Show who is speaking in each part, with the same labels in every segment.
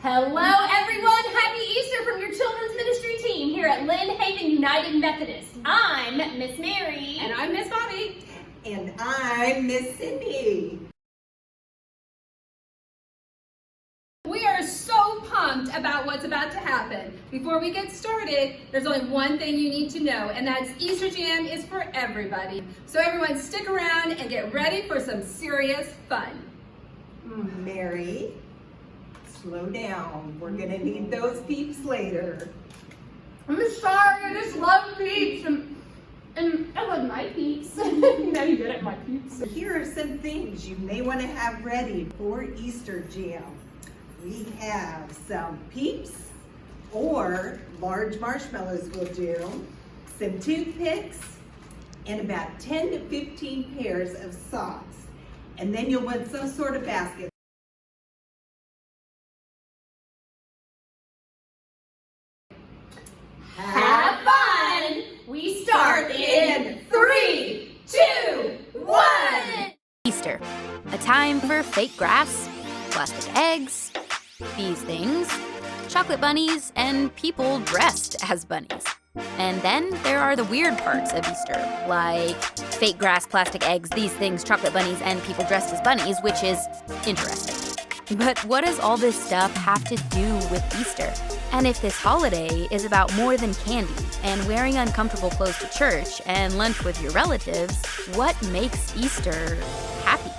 Speaker 1: Hello everyone, happy Easter from your children's ministry team here at Lynn Haven United Methodist. I'm Miss Mary.
Speaker 2: And I'm Miss Bobby.
Speaker 3: And I'm Miss Cindy.
Speaker 2: We are so pumped about what's about to happen. Before we get started, there's only one thing you need to know, and that's Easter Jam is for everybody. So everyone stick around and get ready for some serious fun.
Speaker 3: Mary, slow down. We're gonna need those peeps later.
Speaker 1: I'm sorry, I just love peeps and I love my peeps. You know you get it, my peeps.
Speaker 3: Here are some things you may want to have ready for Easter Jam. We have some peeps, or large marshmallows will do, some toothpicks, and about 10 to 15 pairs of socks. And then you'll want some sort of basket.
Speaker 1: Have fun! We start in 3, 2, 1!
Speaker 4: Easter, a time for fake grass, plastic eggs, these things, chocolate bunnies, and people dressed as bunnies. And then there are the weird parts of Easter, like fake grass, plastic eggs, these things, chocolate bunnies, and people dressed as bunnies, which is interesting. But what does all this stuff have to do with Easter? And if this holiday is about more than candy and wearing uncomfortable clothes to church and lunch with your relatives, what makes Easter happy?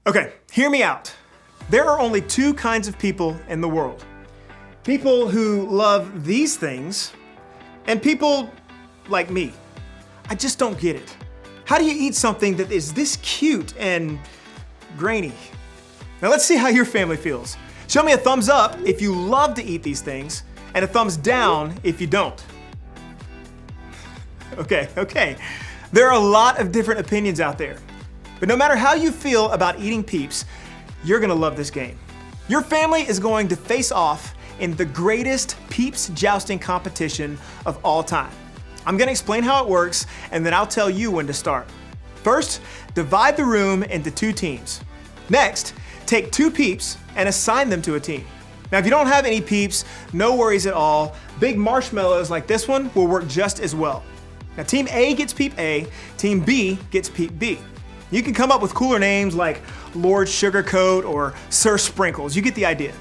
Speaker 5: Okay, hear me out. There are only two kinds of people in the world. People who love these things and people like me. I just don't get it. How do you eat something that is this cute and grainy? Now let's see how your family feels. Show me a thumbs up if you love to eat these things and a thumbs down if you don't. Okay. There are a lot of different opinions out there. But no matter how you feel about eating peeps, you're gonna love this game. Your family is going to face off in the greatest peeps jousting competition of all time. I'm gonna explain how it works, and then I'll tell you when to start. First, divide the room into two teams. Next, take two peeps and assign them to a team. Now, if you don't have any peeps, no worries at all. Big marshmallows like this one will work just as well. Now, Team A gets peep A, Team B gets peep B. You can come up with cooler names like Lord Sugarcoat or Sir Sprinkles. You get the idea.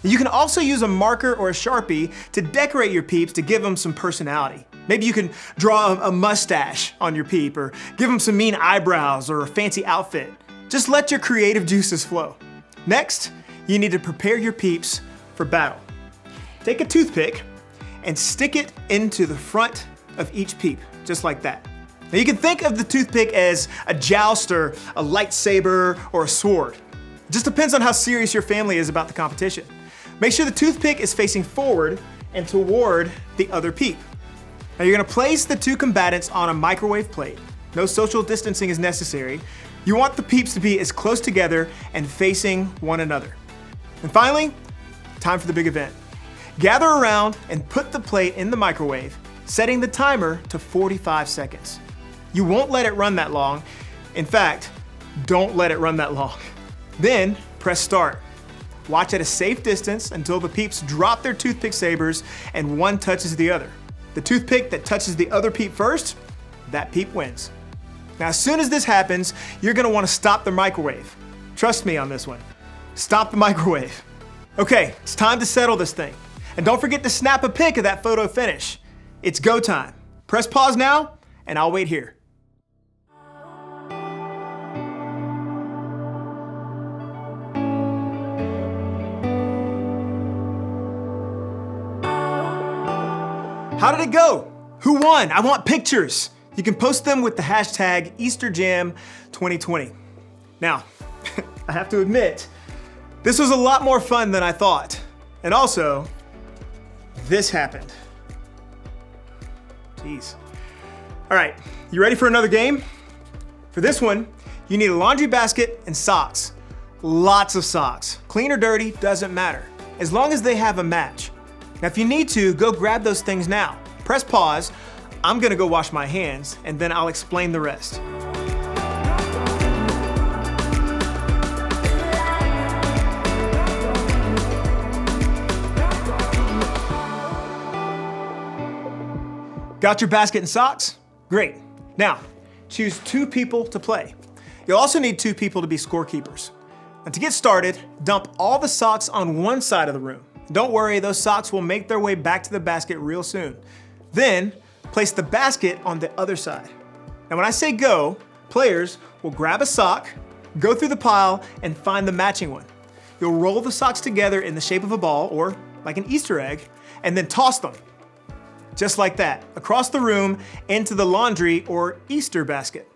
Speaker 5: You can also use a marker or a Sharpie to decorate your peeps to give them some personality. Maybe you can draw a mustache on your peep or give them some mean eyebrows or a fancy outfit. Just let your creative juices flow. Next, you need to prepare your peeps for battle. Take a toothpick and stick it into the front of each peep, just like that. Now you can think of the toothpick as a jouster, a lightsaber, or a sword. It just depends on how serious your family is about the competition. Make sure the toothpick is facing forward and toward the other peep. Now you're gonna place the two combatants on a microwave plate. No social distancing is necessary. You want the peeps to be as close together and facing one another. And finally, time for the big event. Gather around and put the plate in the microwave, setting the timer to 45 seconds. You won't let it run that long. In fact, don't let it run that long. Then press start. Watch at a safe distance until the peeps drop their toothpick sabers and one touches the other. The toothpick that touches the other peep first, that peep wins. Now, as soon as this happens, you're gonna wanna stop the microwave. Trust me on this one. Stop the microwave. Okay, it's time to settle this thing. And don't forget to snap a pic of that photo finish. It's go time. Press pause now, and I'll wait here. How did it go? Who won? I want pictures. You can post them with the hashtag EasterJam2020. Now, I have to admit, this was a lot more fun than I thought. And also, this happened. Jeez. All right, you ready for another game? For this one, you need a laundry basket and socks. Lots of socks. Clean or dirty, doesn't matter, as long as they have a match. Now, if you need to, go grab those things now. Press pause, I'm gonna go wash my hands, and then I'll explain the rest. Got your basket and socks? Great. Now, choose 2 people to play. You'll also need 2 people to be scorekeepers. Now to get started, dump all the socks on one side of the room. Don't worry, those socks will make their way back to the basket real soon. Then, place the basket on the other side. Now when I say go, players will grab a sock, go through the pile, and find the matching one. You'll roll the socks together in the shape of a ball, or like an Easter egg, and then toss them. Just like that, across the room into the laundry or Easter basket.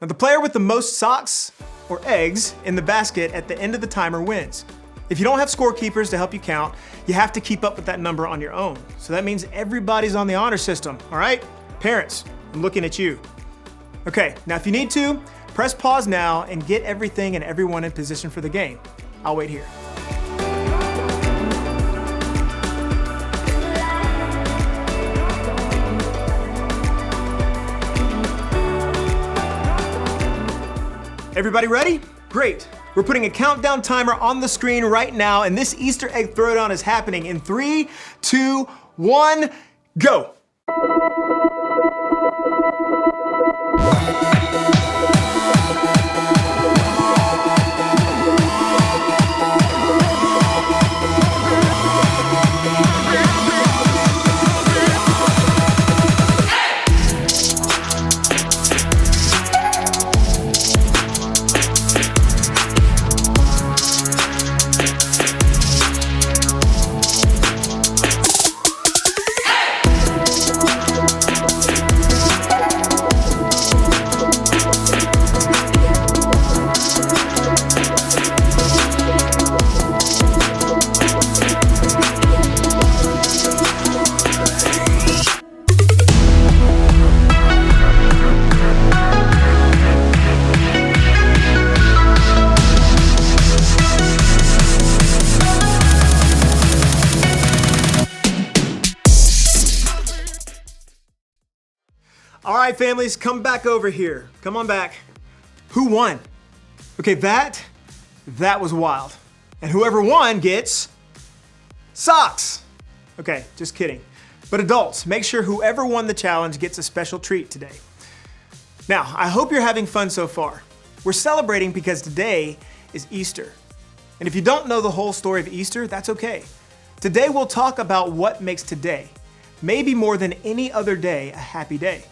Speaker 5: Now the player with the most socks or eggs in the basket at the end of the timer wins. If you don't have scorekeepers to help you count, you have to keep up with that number on your own. So that means everybody's on the honor system, all right? Parents, I'm looking at you. Okay, now if you need to, press pause now and get everything and everyone in position for the game. I'll wait here. Everybody ready? Great. We're putting a countdown timer on the screen right now, and this Easter egg throwdown is happening in 3, 2, 1, go. All right, families, come back over here. Come on back. Who won? Okay, that was wild. And whoever won gets socks. Okay, just kidding. But adults, make sure whoever won the challenge gets a special treat today. Now, I hope you're having fun so far. We're celebrating because today is Easter. And if you don't know the whole story of Easter, that's okay. Today we'll talk about what makes today, maybe more than any other day, a happy day.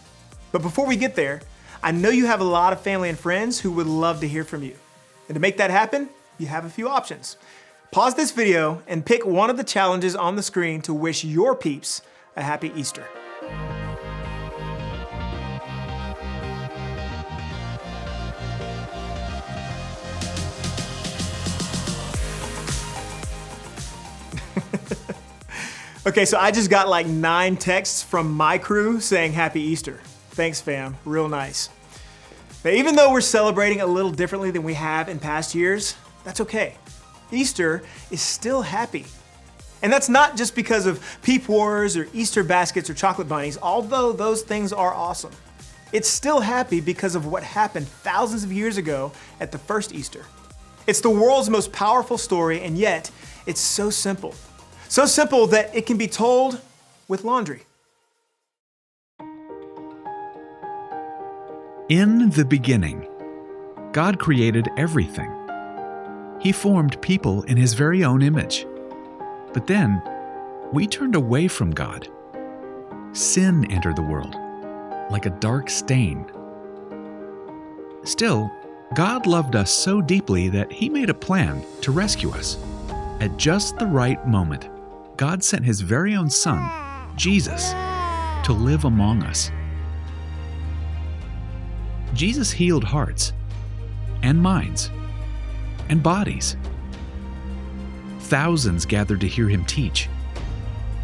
Speaker 5: But before we get there, I know you have a lot of family and friends who would love to hear from you. And to make that happen, you have a few options. Pause this video and pick one of the challenges on the screen to wish your peeps a happy Easter. Okay, so I just got like 9 texts from my crew saying happy Easter. Thanks, fam. Real nice. Now, even though we're celebrating a little differently than we have in past years, that's okay. Easter is still happy. And that's not just because of peep wars or Easter baskets or chocolate bunnies, although those things are awesome. It's still happy because of what happened thousands of years ago at the first Easter. It's the world's most powerful story, and yet it's so simple. So simple that it can be told with laundry.
Speaker 6: In the beginning, God created everything. He formed people in His very own image. But then, we turned away from God. Sin entered the world, like a dark stain. Still, God loved us so deeply that He made a plan to rescue us. At just the right moment, God sent His very own Son, Jesus, to live among us. Jesus healed hearts, and minds, and bodies. Thousands gathered to hear Him teach.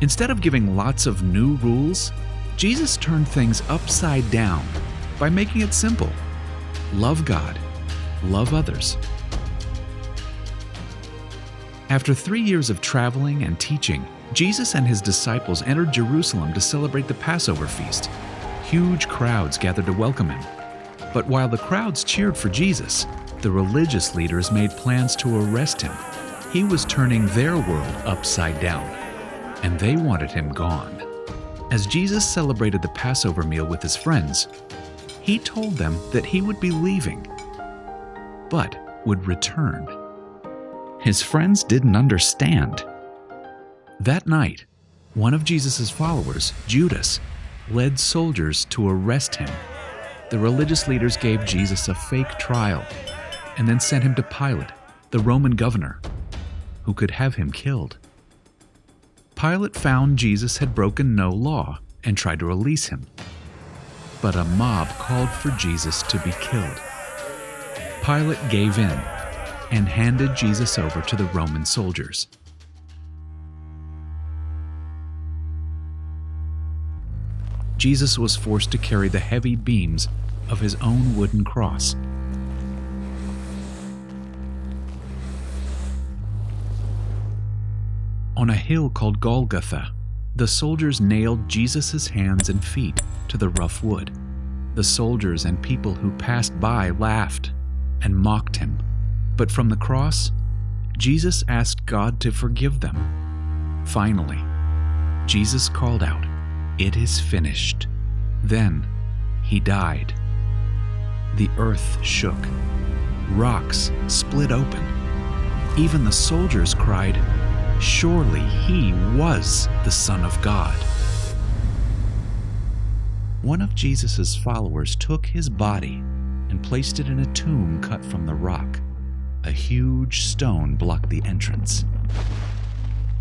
Speaker 6: Instead of giving lots of new rules, Jesus turned things upside down by making it simple. Love God, love others. After 3 years of traveling and teaching, Jesus and His disciples entered Jerusalem to celebrate the Passover feast. Huge crowds gathered to welcome him. But while the crowds cheered for Jesus, the religious leaders made plans to arrest him. He was turning their world upside down, and they wanted him gone. As Jesus celebrated the Passover meal with his friends, he told them that he would be leaving, but would return. His friends didn't understand. That night, one of Jesus' followers, Judas, led soldiers to arrest him. The religious leaders gave Jesus a fake trial and then sent him to Pilate, the Roman governor, who could have him killed. Pilate found Jesus had broken no law and tried to release him. But a mob called for Jesus to be killed. Pilate gave in and handed Jesus over to the Roman soldiers. Jesus was forced to carry the heavy beams of his own wooden cross. On a hill called Golgotha, the soldiers nailed Jesus' hands and feet to the rough wood. The soldiers and people who passed by laughed and mocked him. But from the cross, Jesus asked God to forgive them. Finally, Jesus called out, "It is finished." Then he died. The earth shook. Rocks split open. Even the soldiers cried, "Surely he was the Son of God." One of Jesus' followers took his body and placed it in a tomb cut from the rock. A huge stone blocked the entrance.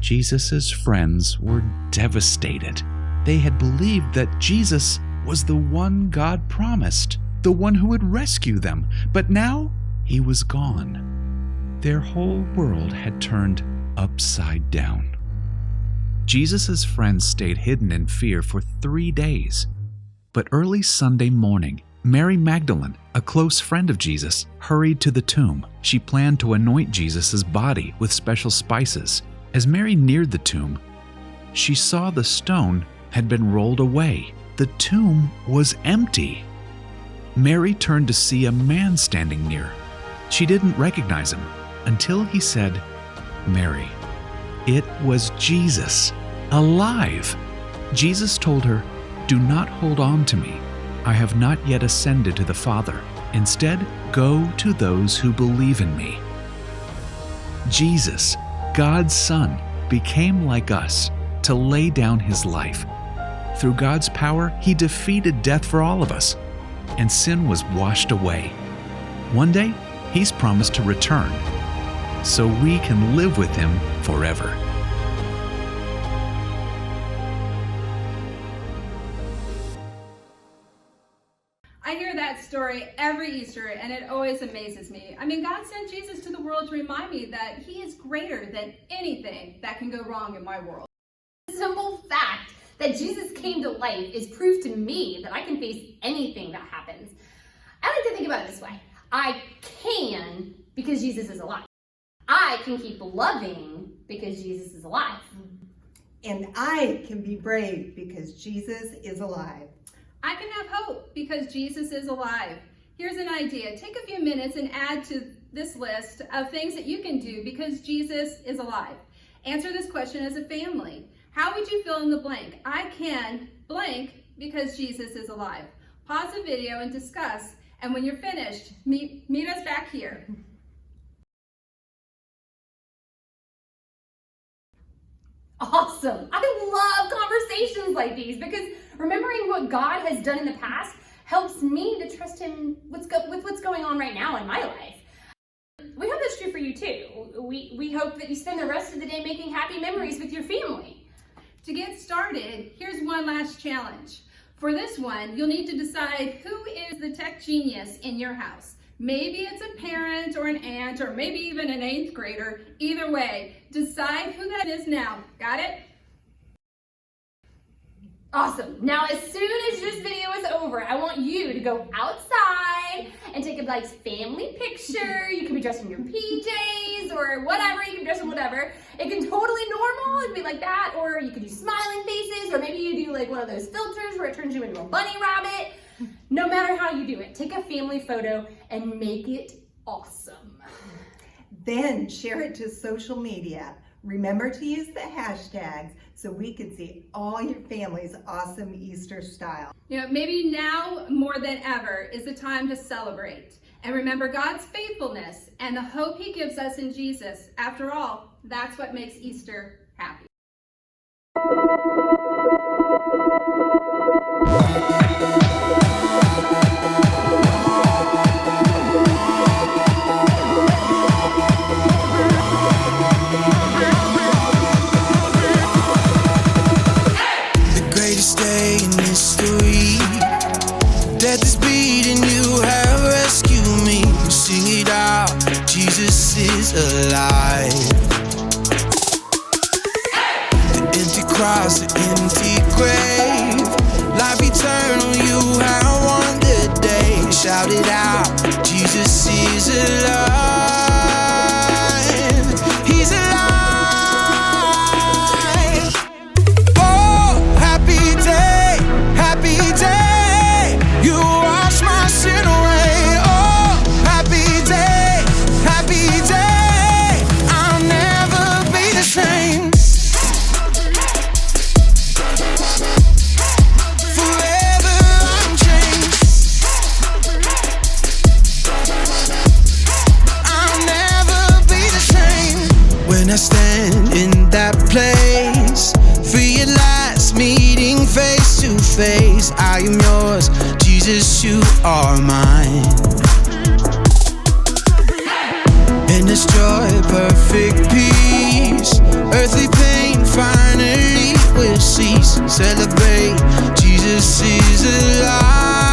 Speaker 6: Jesus' friends were devastated. They had believed that Jesus was the one God promised, the one who would rescue them, but now he was gone. Their whole world had turned upside down. Jesus' friends stayed hidden in fear for 3 days. But early Sunday morning, Mary Magdalene, a close friend of Jesus, hurried to the tomb. She planned to anoint Jesus' body with special spices. As Mary neared the tomb, she saw the stone had been rolled away. The tomb was empty. Mary turned to see a man standing near. She didn't recognize him until he said, "Mary." It was Jesus, alive. Jesus told her, "Do not hold on to me. I have not yet ascended to the Father. Instead, go to those who believe in me." Jesus, God's Son, became like us to lay down his life. Through God's power, he defeated death for all of us, and sin was washed away. One day, he's promised to return, so we can live with him forever.
Speaker 2: I hear that story every Easter, and it always amazes me. I mean, God sent Jesus to the world to remind me that he is greater than anything that can go wrong in my world.
Speaker 1: The simple fact that Jesus came to life is proof to me that I can face anything that happens. I like to think about it this way. I can because Jesus is alive. I can keep loving because Jesus is alive.
Speaker 3: And I can be brave because Jesus is alive.
Speaker 2: I can have hope because Jesus is alive. Here's an idea. Take a few minutes and add to this list of things that you can do because Jesus is alive. Answer this question as a family. How would you fill in the blank? I can blank because Jesus is alive. Pause the video and discuss. And when you're finished, meet us back here.
Speaker 1: Awesome. I love conversations like these because remembering what God has done in the past helps me to trust him with what's going on right now in my life. We hope that's true for you too. We hope that you spend the rest of the day making happy memories with your family.
Speaker 2: To get started, here's one last challenge. For this one, you'll need to decide who is the tech genius in your house. Maybe it's a parent or an aunt or maybe even an 8th grader. Either way, decide who that is now. Got it?
Speaker 1: Awesome. Now, as soon as this video is over, I want you to go outside outside and take a nice family picture. You can be dressed in your PJs or whatever. You can dress in whatever. It can totally normal and be like that, or you could do smiling faces, or maybe you do like one of those filters where it turns you into a bunny rabbit. No matter how you do it, take a family photo and make it awesome.
Speaker 3: Then share it to social media. Remember to use the hashtags so we can see all your family's awesome Easter style.
Speaker 2: You know, maybe now more than ever is the time to celebrate and remember God's faithfulness and the hope He gives us in Jesus. After all, that's what makes Easter happy.
Speaker 7: Day in history, death is beating, you have rescued me. Sing it out, Jesus is alive. The empty cross, the empty grave, life eternal, you have won the day. Shout it out, Jesus is alive. He's alive. When I stand in that place, free at last, meeting face to face. I am yours, Jesus, you are mine. In this joy, perfect peace, earthly pain finally will cease. Celebrate, Jesus is alive.